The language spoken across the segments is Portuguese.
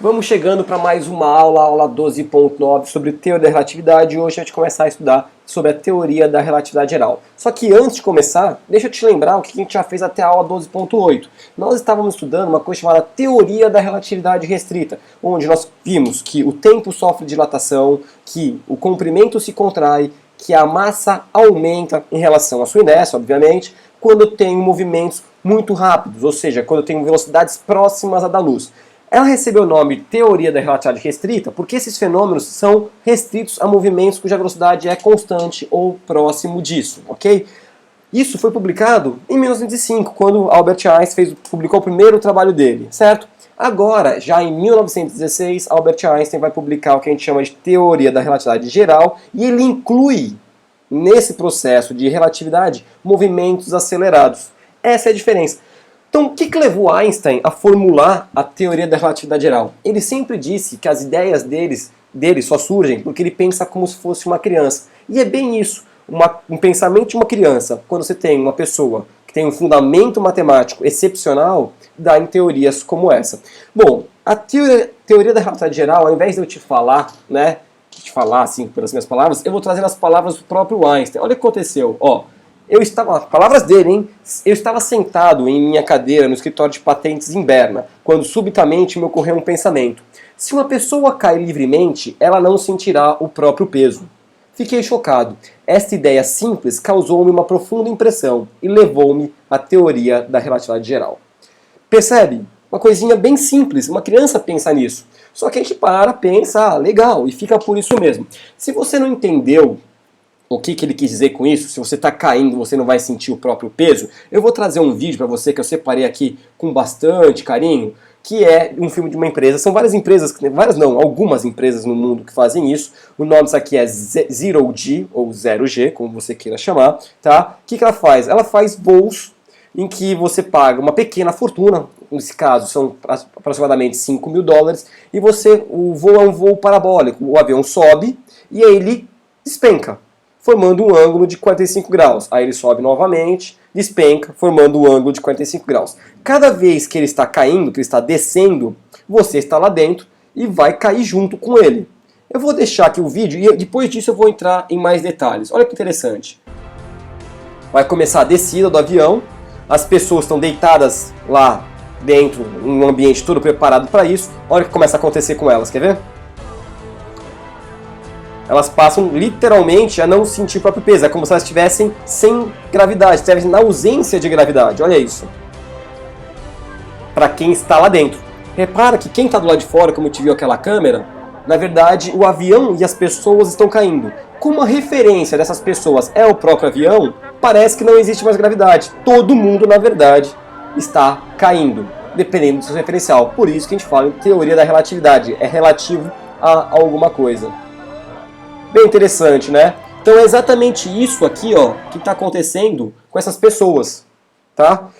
Vamos chegando para mais uma aula, aula 12.9 sobre teoria da relatividade, e hoje a gente vai começar a estudar sobre a teoria da relatividade geral. Só que antes de começar, deixa eu te lembrar o que a gente já fez até a aula 12.8. Nós estávamos estudando uma coisa chamada teoria da relatividade restrita, onde nós vimos que o tempo sofre dilatação, que o comprimento se contrai, que a massa aumenta em relação à sua inércia, obviamente, quando eu tenho movimentos muito rápidos, ou seja, quando eu tenho velocidades próximas à da luz. Ela recebeu o nome de teoria da relatividade restrita porque esses fenômenos são restritos a movimentos cuja velocidade é constante ou próximo disso, ok? Isso foi publicado em 1905, quando Albert Einstein publicou o primeiro trabalho dele, certo? Agora, já em 1916, Albert Einstein vai publicar o que a gente chama de teoria da relatividade geral, e ele inclui nesse processo de relatividade movimentos acelerados. Essa é a diferença. Então, o que levou Einstein a formular a teoria da relatividade geral? Ele sempre disse que as ideias dele só surgem porque ele pensa como se fosse uma criança. E é bem isso, um pensamento de uma criança. Quando você tem uma pessoa que tem um fundamento matemático excepcional, dá em teorias como essa. Bom, a teoria da relatividade geral, ao invés de eu te falar, assim, pelas minhas palavras, eu vou trazer as palavras do próprio Einstein. Olha o que aconteceu, ó. Palavras dele, hein? Eu estava sentado em minha cadeira no escritório de patentes em Berna, quando subitamente me ocorreu um pensamento. Se uma pessoa cai livremente, ela não sentirá o próprio peso. Fiquei chocado. Esta ideia simples causou-me uma profunda impressão e levou-me à teoria da relatividade geral. Percebe? Uma coisinha bem simples, uma criança pensa nisso. Só que a gente pensa, legal, e fica por isso mesmo. Se você não entendeu o que ele quis dizer com isso, se você está caindo, você não vai sentir o próprio peso, eu vou trazer um vídeo para você que eu separei aqui com bastante carinho, que é um filme de uma empresa. São várias empresas, algumas empresas no mundo que fazem isso. O nome disso aqui é Zero G, ou 0G, como você queira chamar, tá? O que ela faz? Ela faz voos em que você paga uma pequena fortuna, nesse caso são aproximadamente $5.000, e o voo é um voo parabólico. O avião sobe e aí ele despenca, formando um ângulo de 45 graus. Aí ele sobe novamente, despenca, formando um ângulo de 45 graus. Cada vez que ele está caindo, que ele está descendo, você está lá dentro e vai cair junto com ele. Eu vou deixar aqui o vídeo e depois disso eu vou entrar em mais detalhes. Olha que interessante. Vai começar a descida do avião, as pessoas estão deitadas lá dentro, em um ambiente todo preparado para isso. Olha o que começa a acontecer com elas, quer ver? Elas passam literalmente a não sentir o próprio peso. É como se elas estivessem sem gravidade, estivessem na ausência de gravidade. Olha isso. Para quem está lá dentro. Repara que quem está do lado de fora, como te viu aquela câmera, na verdade o avião e as pessoas estão caindo. Como a referência dessas pessoas é o próprio avião, parece que não existe mais gravidade. Todo mundo, na verdade, está caindo, dependendo do seu referencial. Por isso que a gente fala em teoria da relatividade. É relativo a alguma coisa. Bem interessante, né? Então é exatamente isso aqui, ó, que está acontecendo com essas pessoas, tá?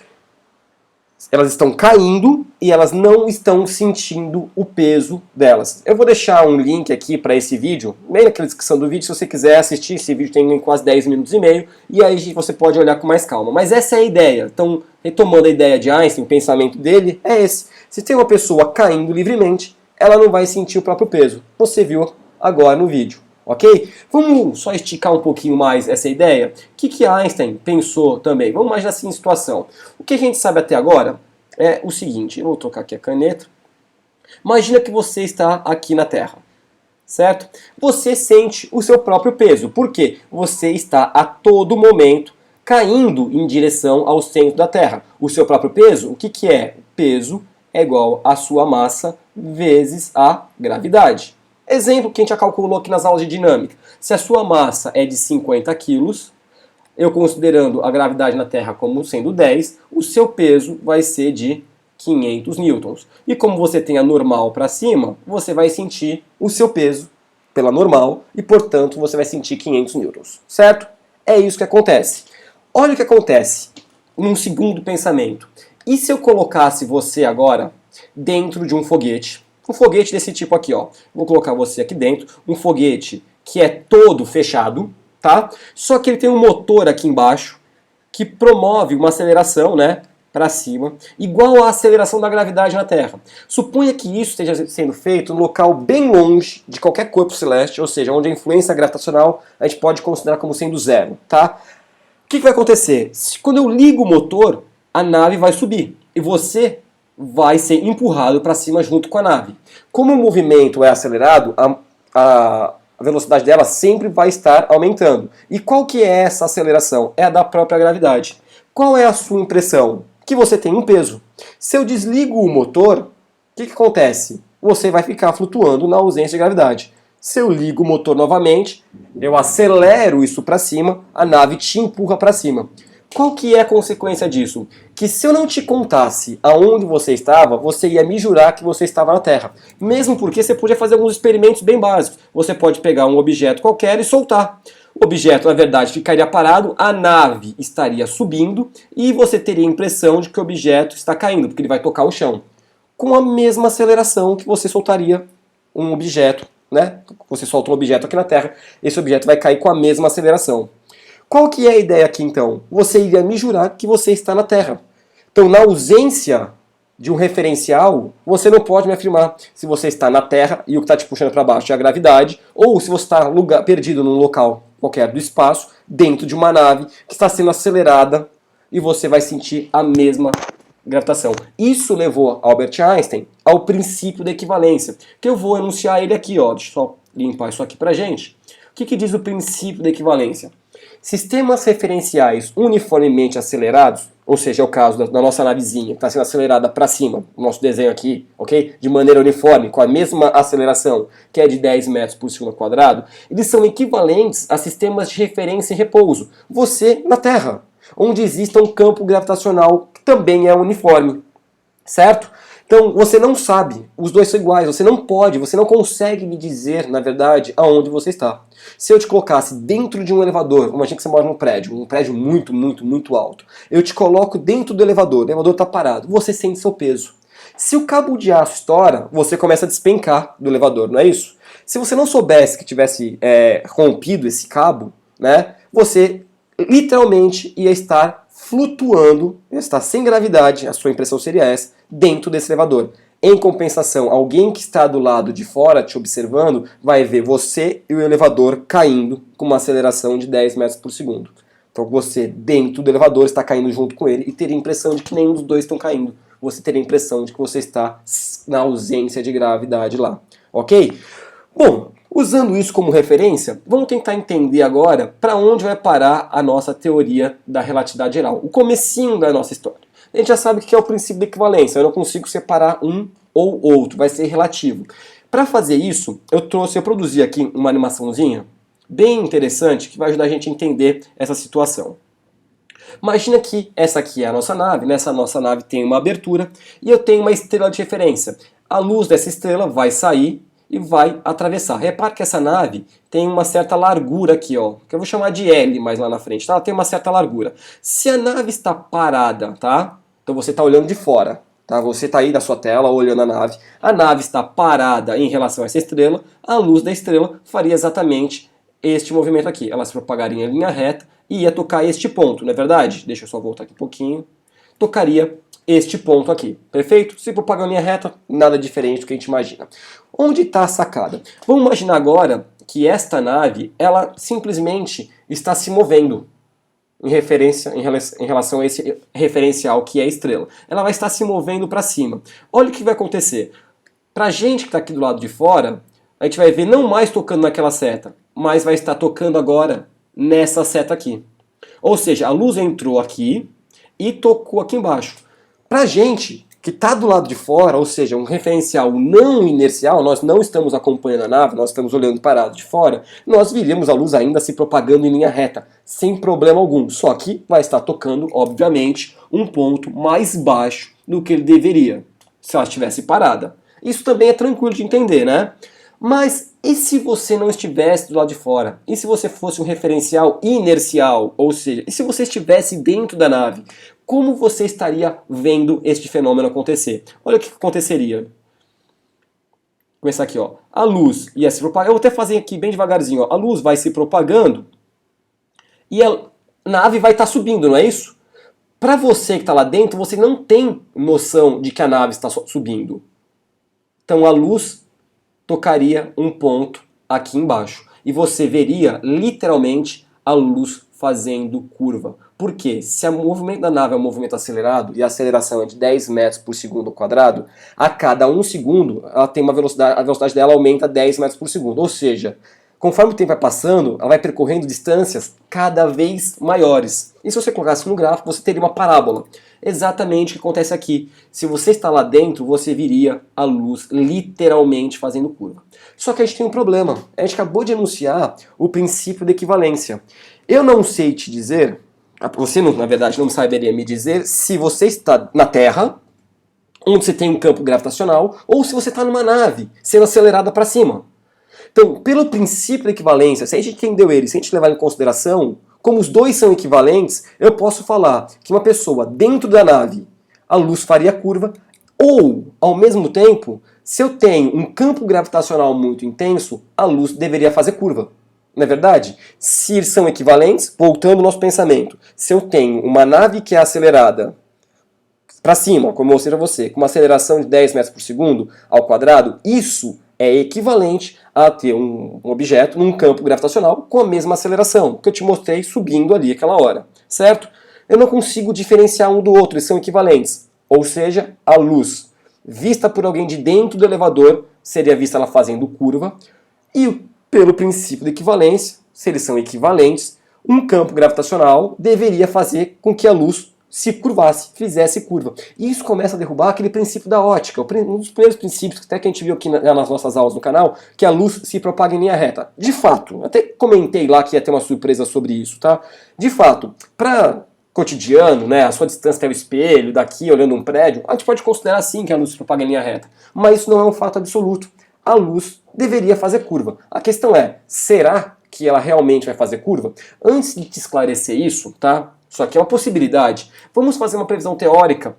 Elas estão caindo e elas não estão sentindo o peso delas. Eu vou deixar um link aqui para esse vídeo, bem na descrição do vídeo, se você quiser assistir. Esse vídeo tem quase 10 minutos e meio, e aí você pode olhar com mais calma. Mas essa é a ideia. Então, retomando a ideia de Einstein, o pensamento dele é esse. Se tem uma pessoa caindo livremente, ela não vai sentir o próprio peso. Você viu agora no vídeo. Ok? Vamos só esticar um pouquinho mais essa ideia? O que Einstein pensou também? Vamos imaginar assim a situação. O que a gente sabe até agora é o seguinte. Eu vou trocar aqui a caneta. Imagina que você está aqui na Terra, certo? Você sente o seu próprio peso. Por quê? Você está a todo momento caindo em direção ao centro da Terra. O seu próprio peso, o que é? Peso é igual a sua massa vezes a gravidade. Exemplo que a gente já calculou aqui nas aulas de dinâmica. Se a sua massa é de 50 quilos, eu considerando a gravidade na Terra como sendo 10, o seu peso vai ser de 500 newtons. E como você tem a normal para cima, você vai sentir o seu peso pela normal e, portanto, você vai sentir 500 newtons. Certo? É isso que acontece. Olha o que acontece num segundo pensamento. E se eu colocasse você agora dentro de um foguete? Um foguete desse tipo aqui, ó. Vou colocar você aqui dentro. Um foguete que é todo fechado, tá? Só que ele tem um motor aqui embaixo que promove uma aceleração, né? para cima, igual à aceleração da gravidade na Terra. Suponha que isso esteja sendo feito num local bem longe de qualquer corpo celeste, ou seja, onde a influência gravitacional a gente pode considerar como sendo zero, tá? O que vai acontecer? Quando eu ligo o motor, a nave vai subir e você vai ser empurrado para cima junto com a nave. Como o movimento é acelerado, a velocidade dela sempre vai estar aumentando. E qual que é essa aceleração? É a da própria gravidade. Qual é a sua impressão? Que você tem um peso. Se eu desligo o motor, o que acontece? Você vai ficar flutuando na ausência de gravidade. Se eu ligo o motor novamente, eu acelero isso para cima, a nave te empurra para cima. Qual que é a consequência disso? Que se eu não te contasse aonde você estava, você ia me jurar que você estava na Terra. Mesmo porque você podia fazer alguns experimentos bem básicos. Você pode pegar um objeto qualquer e soltar. O objeto, na verdade, ficaria parado, a nave estaria subindo e você teria a impressão de que o objeto está caindo, porque ele vai tocar o chão. Com a mesma aceleração que você soltaria um objeto, né? Você solta um objeto aqui na Terra, esse objeto vai cair com a mesma aceleração. Qual que é a ideia aqui então? Você iria me jurar que você está na Terra. Então, na ausência de um referencial, você não pode me afirmar se você está na Terra e o que está te puxando para baixo é a gravidade, ou se você está perdido num local qualquer do espaço, dentro de uma nave que está sendo acelerada e você vai sentir a mesma gravitação. Isso levou Albert Einstein ao princípio da equivalência, que eu vou enunciar ele aqui, ó. Deixa eu só limpar isso aqui pra gente. O que diz o princípio da equivalência? Sistemas referenciais uniformemente acelerados, ou seja, é o caso da nossa navezinha, que está sendo acelerada para cima, o nosso desenho aqui, ok? De maneira uniforme, com a mesma aceleração, que é de 10 metros por segundo quadrado, eles são equivalentes a sistemas de referência em repouso. Você na Terra, onde existe um campo gravitacional que também é uniforme, certo? Então você não sabe, os dois são iguais, você não consegue me dizer, na verdade, aonde você está. Se eu te colocasse dentro de um elevador, imagina que você mora num prédio, um prédio muito, muito, muito alto. Eu te coloco dentro do elevador, o elevador está parado, você sente seu peso. Se o cabo de aço estoura, você começa a despencar do elevador, não é isso? Se você não soubesse que tivesse rompido esse cabo, né, você literalmente ia estar flutuando, ia estar sem gravidade, a sua impressão seria essa, dentro desse elevador. Em compensação, alguém que está do lado de fora te observando vai ver você e o elevador caindo com uma aceleração de 10 metros por segundo. Então você, dentro do elevador, está caindo junto com ele e teria a impressão de que nenhum dos dois estão caindo. Você teria a impressão de que você está na ausência de gravidade lá. Ok? Bom, usando isso como referência, vamos tentar entender agora para onde vai parar a nossa teoria da relatividade geral. O comecinho da nossa história. A gente já sabe o que é o princípio da equivalência. Eu não consigo separar um ou outro, vai ser relativo. Para fazer isso, eu produzi aqui uma animaçãozinha bem interessante que vai ajudar a gente a entender essa situação. Imagina que essa aqui é a nossa nave, nessa nossa nave tem uma abertura e eu tenho uma estrela de referência. A luz dessa estrela vai sair e vai atravessar. Repare que essa nave tem uma certa largura aqui, ó, que eu vou chamar de L mais lá na frente, tá? Ela tem uma certa largura. Se a nave está parada, tá? Então você está olhando de fora, tá? Você está aí na sua tela olhando a nave está parada em relação a essa estrela, a luz da estrela faria exatamente este movimento aqui. Ela se propagaria em linha reta e ia tocar este ponto, não é verdade? Deixa eu só voltar aqui um pouquinho. Tocaria este ponto aqui, perfeito? Se propagar em linha reta, nada diferente do que a gente imagina. Onde está a sacada? Vamos imaginar agora que esta nave, ela simplesmente está se movendo em relação a esse referencial que é a estrela. Ela vai estar se movendo para cima. Olha o que vai acontecer. Para a gente que está aqui do lado de fora, a gente vai ver não mais tocando naquela seta, mas vai estar tocando agora nessa seta aqui. Ou seja, a luz entrou aqui e tocou aqui embaixo. Para a gente que está do lado de fora, ou seja, um referencial não inercial, nós não estamos acompanhando a nave, nós estamos olhando parado de fora, nós viríamos a luz ainda se propagando em linha reta, sem problema algum. Só que vai estar tocando, obviamente, um ponto mais baixo do que ele deveria, se ela estivesse parada. Isso também é tranquilo de entender, né? Mas e se você não estivesse do lado de fora? E se você fosse um referencial inercial? Ou seja, e se você estivesse dentro da nave? Como você estaria vendo este fenômeno acontecer? Olha o que aconteceria. Vou começar aqui, ó. A luz ia se propagar. Eu vou até fazer aqui bem devagarzinho, ó. A luz vai se propagando e a nave vai estar subindo, não é isso? Para você que está lá dentro, você não tem noção de que a nave está subindo. Então a luz tocaria um ponto aqui embaixo. E você veria literalmente a luz fazendo curva. Por quê? Se o movimento da nave é um movimento acelerado e a aceleração é de 10 metros por segundo ao quadrado, a cada 1 segundo ela tem uma velocidade, a velocidade dela aumenta 10 metros por segundo. Ou seja, conforme o tempo vai passando, ela vai percorrendo distâncias cada vez maiores. E se você colocasse no gráfico, você teria uma parábola. Exatamente o que acontece aqui. Se você está lá dentro, você viria a luz literalmente fazendo curva. Só que a gente tem um problema. A gente acabou de enunciar o princípio da equivalência. Eu não sei te dizer, você na verdade não saberia me dizer se você está na Terra, onde você tem um campo gravitacional, ou se você está numa nave sendo acelerada para cima. Então, pelo princípio da equivalência, se a gente entendeu ele, se a gente levar em consideração, como os dois são equivalentes, eu posso falar que uma pessoa dentro da nave, a luz faria curva, ou, ao mesmo tempo, se eu tenho um campo gravitacional muito intenso, a luz deveria fazer curva. Não é verdade? Se são equivalentes, voltando ao nosso pensamento, se eu tenho uma nave que é acelerada para cima, como eu mostrei para você, com uma aceleração de 10 metros por segundo ao quadrado, isso é equivalente a ter um objeto num campo gravitacional com a mesma aceleração, que eu te mostrei subindo ali aquela hora, certo? Eu não consigo diferenciar um do outro, eles são equivalentes. Ou seja, a luz vista por alguém de dentro do elevador seria vista ela fazendo curva, e pelo princípio de equivalência, se eles são equivalentes, um campo gravitacional deveria fazer com que a luz se curvasse, fizesse curva. E isso começa a derrubar aquele princípio da ótica, um dos primeiros princípios até que a gente viu aqui nas nossas aulas no canal, que a luz se propaga em linha reta. De fato, até comentei lá que ia ter uma surpresa sobre isso, tá? De fato, para cotidiano, né, a sua distância até o espelho, daqui olhando um prédio, a gente pode considerar sim que a luz se propaga em linha reta. Mas isso não é um fato absoluto. A luz deveria fazer curva. A questão é, será que ela realmente vai fazer curva? Antes de te esclarecer isso, tá? Isso aqui é uma possibilidade. Vamos fazer uma previsão teórica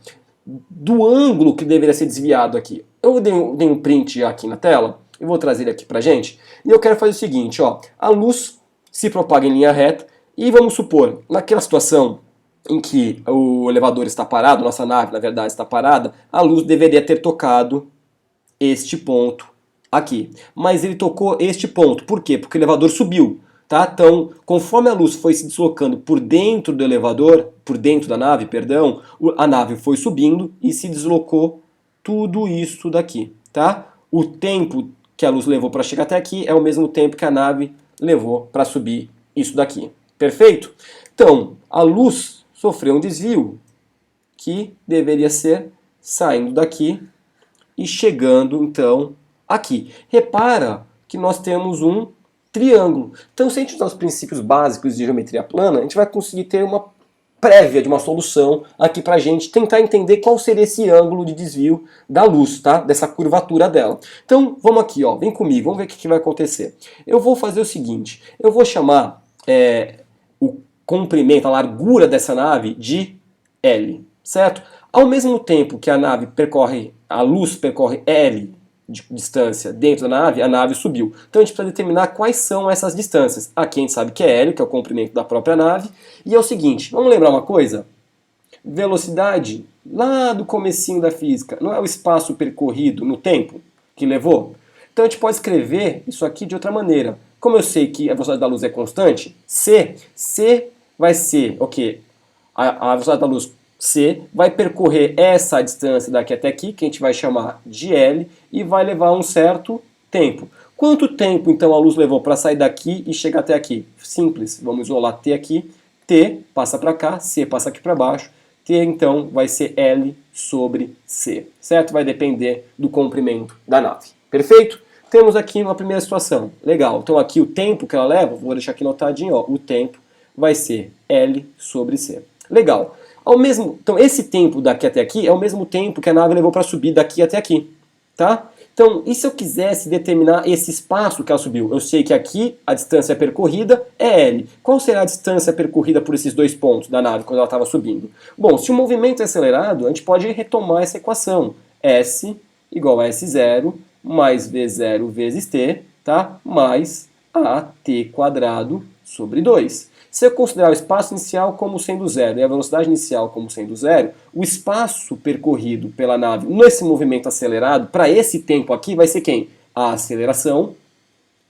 do ângulo que deveria ser desviado aqui. Eu dei um print aqui na tela, eu vou trazer ele aqui pra gente, e eu quero fazer o seguinte, ó, a luz se propaga em linha reta, e vamos supor, naquela situação em que o elevador está parado, nossa nave, na verdade, está parada, a luz deveria ter tocado este ponto aqui. Mas ele tocou este ponto. Por quê? Porque o elevador subiu. Tá? Então, conforme a luz foi se deslocando por dentro do elevador, por dentro da nave, perdão, a nave foi subindo e se deslocou tudo isso daqui. Tá? O tempo que a luz levou para chegar até aqui é o mesmo tempo que a nave levou para subir isso daqui. Perfeito? Então, a luz sofreu um desvio que deveria ser saindo daqui e chegando, então, aqui. Repara que nós temos um triângulo. Então, se a gente usar os princípios básicos de geometria plana, a gente vai conseguir ter uma prévia de uma solução aqui pra gente tentar entender qual seria esse ângulo de desvio da luz, tá? Dessa curvatura dela. Então, vamos aqui, ó, vem comigo, vamos ver o que vai acontecer. Eu vou fazer o seguinte, eu vou chamar o comprimento, a largura dessa nave de L, certo? Ao mesmo tempo que a nave percorre, a luz percorre L de distância dentro da nave, a nave subiu. Então a gente precisa determinar quais são essas distâncias. Aqui a gente sabe que é L, que é o comprimento da própria nave. E é o seguinte, vamos lembrar uma coisa? Velocidade, lá do comecinho da física, não é o espaço percorrido no tempo que levou? Então a gente pode escrever isso aqui de outra maneira. Como eu sei que a velocidade da luz é constante, C vai ser o quê? A velocidade da luz C vai percorrer essa distância daqui até aqui, que a gente vai chamar de L, e vai levar um certo tempo. Quanto tempo, então, a luz levou para sair daqui e chegar até aqui? Simples, vamos isolar T aqui, T passa para cá, C passa aqui para baixo, T, então, vai ser L sobre C, certo? Vai depender do comprimento da nave. Perfeito? Temos aqui uma primeira situação. Legal, então aqui o tempo que ela leva, vou deixar aqui notadinho, ó, o tempo vai ser L sobre C. Legal. Então esse tempo daqui até aqui é o mesmo tempo que a nave levou para subir daqui até aqui, tá? Então, e se eu quisesse determinar esse espaço que ela subiu? Eu sei que aqui a distância percorrida é L. Qual será a distância percorrida por esses dois pontos da nave quando ela estava subindo? Bom, se o movimento é acelerado, a gente pode retomar essa equação. S igual a S0 mais V0 vezes T, tá? Mais AT quadrado sobre 2. Se eu considerar o espaço inicial como sendo zero e a velocidade inicial como sendo zero, o espaço percorrido pela nave nesse movimento acelerado, para esse tempo aqui, vai ser quem? A aceleração,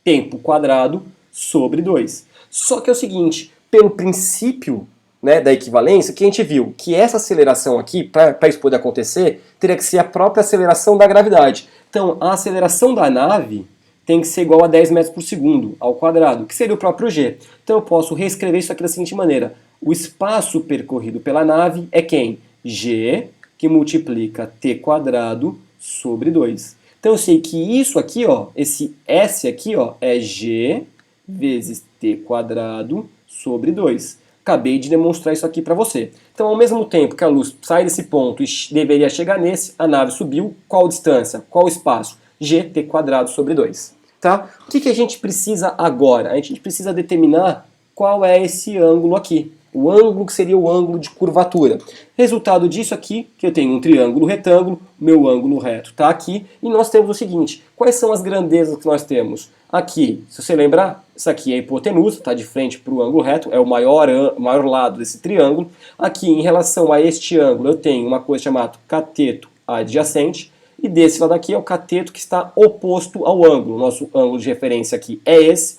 tempo quadrado, sobre 2. Só que é o seguinte, pelo princípio, né, da equivalência, que a gente viu que essa aceleração aqui, para isso poder acontecer, teria que ser a própria aceleração da gravidade. Então, a aceleração da nave tem que ser igual a 10 metros por segundo ao quadrado, que seria o próprio g. Então eu posso reescrever isso aqui da seguinte maneira. O espaço percorrido pela nave é quem? G, que multiplica t quadrado sobre 2. Então eu sei que isso aqui, ó, esse S aqui, ó, é g vezes t quadrado sobre 2. Acabei de demonstrar isso aqui para você. Então, ao mesmo tempo que a luz sai desse ponto e deveria chegar nesse, a nave subiu. Qual distância? Qual espaço? Gt quadrado sobre 2. Tá? O que a gente precisa agora? A gente precisa determinar qual é esse ângulo aqui. O ângulo que seria o ângulo de curvatura. Resultado disso aqui, que eu tenho um triângulo retângulo, meu ângulo reto está aqui, e nós temos o seguinte, quais são as grandezas que nós temos? Aqui, se você lembrar, isso aqui é a hipotenusa, está de frente para o ângulo reto, é o maior lado desse triângulo. Aqui, em relação a este ângulo, eu tenho uma coisa chamada cateto adjacente, e desse lado aqui é o cateto que está oposto ao ângulo. Nosso ângulo de referência aqui é esse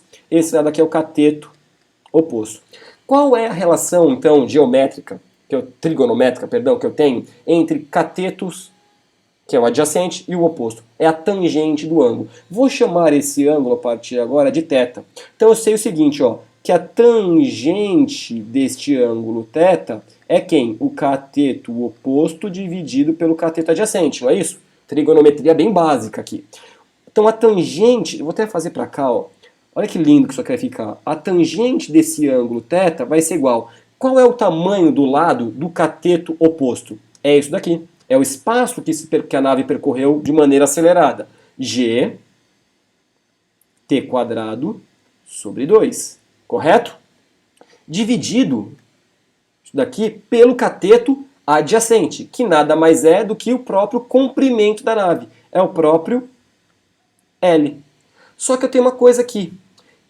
lado aqui é o cateto oposto. Qual é a relação, então, trigonométrica, que eu tenho entre catetos, que é o adjacente, e o oposto? É a tangente do ângulo. Vou chamar esse ângulo a partir de agora de θ. Então eu sei o seguinte, ó, que a tangente deste ângulo θ é quem? O cateto oposto dividido pelo cateto adjacente, não é isso? Trigonometria bem básica aqui. Então a tangente, eu vou até fazer para cá, ó. Olha que lindo que isso aqui vai ficar. A tangente desse ângulo θ vai ser igual. Qual é o tamanho do lado do cateto oposto? É isso daqui. É o espaço que a nave percorreu de maneira acelerada. G t quadrado sobre 2. Correto? Dividido isso daqui pelo cateto adjacente, que nada mais é do que o próprio comprimento da nave. É o próprio L. Só que eu tenho uma coisa aqui.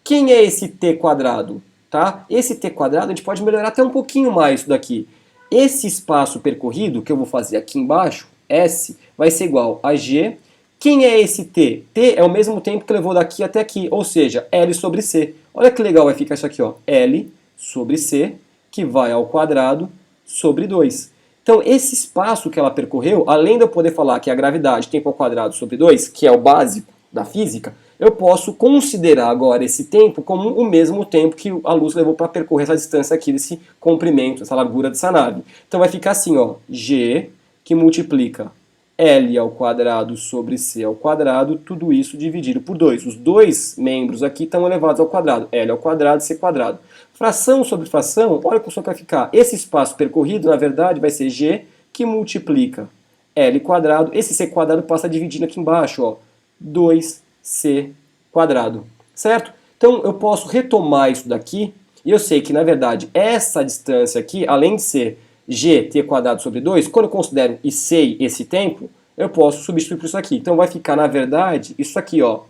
Quem é esse t quadrado? Tá? Esse t quadrado a gente pode melhorar até um pouquinho mais isso daqui. Esse espaço percorrido, que eu vou fazer aqui embaixo, S, vai ser igual a G. Quem é esse t? T é o mesmo tempo que levou daqui até aqui, ou seja, L sobre C. Olha que legal vai ficar isso aqui, ó. L sobre C, que vai ao quadrado sobre 2. Então, esse espaço que ela percorreu, além de eu poder falar que é a gravidade tempo ao quadrado sobre 2, que é o básico da física, eu posso considerar agora esse tempo como o mesmo tempo que a luz levou para percorrer essa distância aqui, desse comprimento, essa largura dessa nave. Então vai ficar assim, ó, G, que multiplica L ao quadrado sobre C ao quadrado, tudo isso dividido por 2. Os dois membros aqui estão elevados ao quadrado, L ao quadrado, C quadrado. Fração sobre fração, olha como isso vai ficar. Esse espaço percorrido, na verdade, vai ser G, que multiplica L quadrado. Esse C quadrado passa dividindo aqui embaixo, ó, 2C quadrado, certo? Então eu posso retomar isso daqui, e eu sei que, na verdade, essa distância aqui, além de ser gt quadrado sobre 2, quando eu considero e sei esse tempo, eu posso substituir por isso aqui. Então vai ficar, na verdade, isso aqui, ó,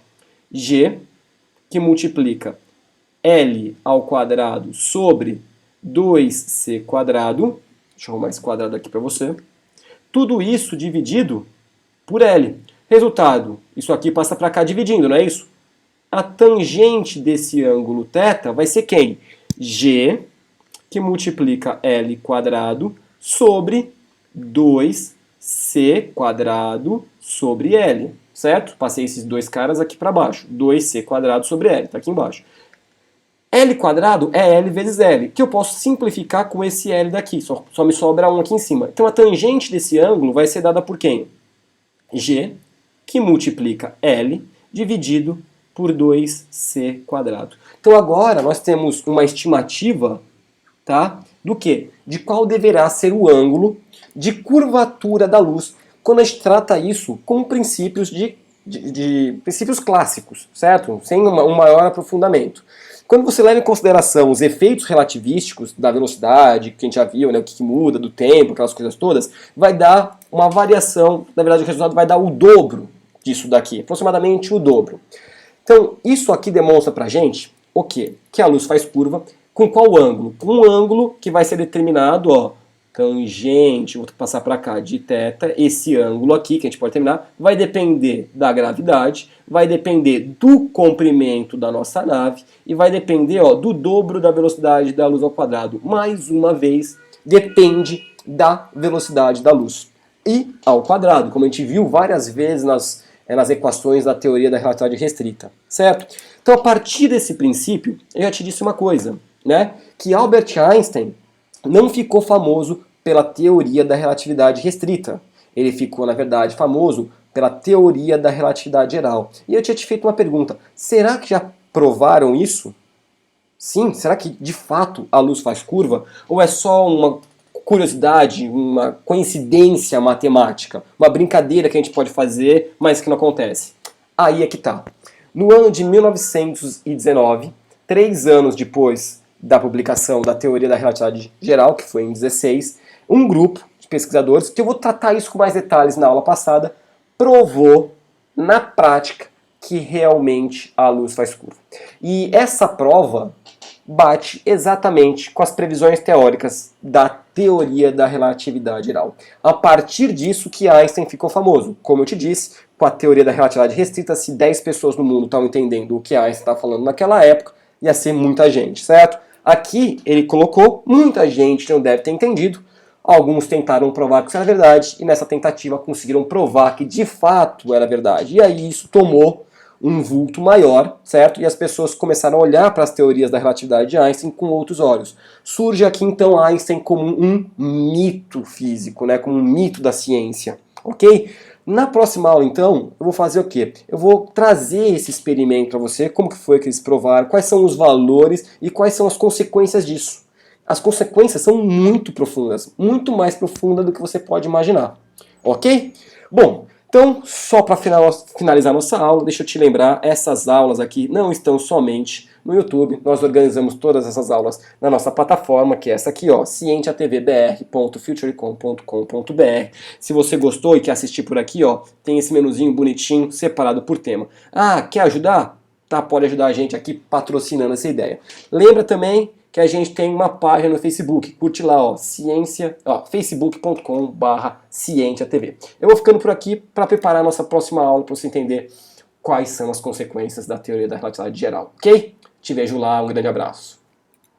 g, que multiplica L ao quadrado sobre 2C quadrado, deixa eu arrumar esse quadrado aqui para você, tudo isso dividido por L. Resultado, isso aqui passa para cá dividindo, não é isso? A tangente desse ângulo θ vai ser quem? G, que multiplica L quadrado sobre 2C quadrado sobre L, certo? Passei esses dois caras aqui para baixo, 2C quadrado sobre L, está aqui embaixo. L quadrado é L vezes L, que eu posso simplificar com esse L daqui, só me sobra um aqui em cima. Então a tangente desse ângulo vai ser dada por quem? G, que multiplica L dividido por 2C quadrado. Então agora nós temos uma estimativa, tá, do quê? De qual deverá ser o ângulo de curvatura da luz quando a gente trata isso com princípios princípios clássicos, certo? Sem um maior aprofundamento. Quando você leva em consideração os efeitos relativísticos da velocidade, que a gente já viu, né, o que muda, do tempo, aquelas coisas todas, vai dar uma variação, na verdade o resultado vai dar o dobro disso daqui, aproximadamente o dobro. Então, isso aqui demonstra pra gente o quê? Que a luz faz curva Com qual ângulo? Com um ângulo que vai ser determinado, ó, tangente, vou passar para cá, de θ, esse ângulo aqui, que a gente pode terminar, vai depender da gravidade, vai depender do comprimento da nossa nave e vai depender, ó, do dobro da velocidade da luz ao quadrado. Mais uma vez, depende da velocidade da luz. E ao quadrado, como a gente viu várias vezes nas equações da teoria da relatividade restrita, certo? Então, a partir desse princípio, eu já te disse uma coisa, né? Que Albert Einstein não ficou famoso pela teoria da relatividade restrita. Ele ficou, na verdade, famoso pela teoria da relatividade geral. E eu tinha te feito uma pergunta, será que já provaram isso? Sim, será que de fato a luz faz curva? Ou é só uma curiosidade, uma coincidência matemática, uma brincadeira que a gente pode fazer, mas que não acontece? Aí é que tá. No ano de 1919, 3 anos depois da publicação da teoria da relatividade geral, que foi em 16, um grupo de pesquisadores, que eu vou tratar isso com mais detalhes na aula passada, provou na prática que realmente a luz faz curva. E essa prova bate exatamente com as previsões teóricas da teoria da relatividade geral. A partir disso que Einstein ficou famoso. Como eu te disse, com a teoria da relatividade restrita, se 10 pessoas no mundo estão entendendo o que Einstein estava falando naquela época, ia ser muita gente, certo? Aqui ele colocou, muita gente não deve ter entendido, alguns tentaram provar que isso era verdade, e nessa tentativa conseguiram provar que de fato era verdade. E aí isso tomou um vulto maior, certo? E as pessoas começaram a olhar para as teorias da relatividade de Einstein com outros olhos. Surge aqui então Einstein como um mito físico, né? Como um mito da ciência, ok? Na próxima aula, então, eu vou fazer o quê? Eu vou trazer esse experimento para você, como que foi que eles provaram, quais são os valores e quais são as consequências disso. As consequências são muito profundas, muito mais profundas do que você pode imaginar, ok? Bom, então, só para finalizar nossa aula, deixa eu te lembrar, essas aulas aqui não estão somente no YouTube, nós organizamos todas essas aulas na nossa plataforma, que é essa aqui, ó, cientiatvbr.futurecom.com.br. Se você gostou e quer assistir por aqui, ó, tem esse menuzinho bonitinho, separado por tema. Ah, quer ajudar? Tá, pode ajudar a gente aqui patrocinando essa ideia. Lembra também que a gente tem uma página no Facebook, curte lá, ó, facebook.com/cientiatv. Eu vou ficando por aqui para preparar a nossa próxima aula para você entender quais são as consequências da teoria da relatividade geral, ok? Te vejo lá, um grande abraço.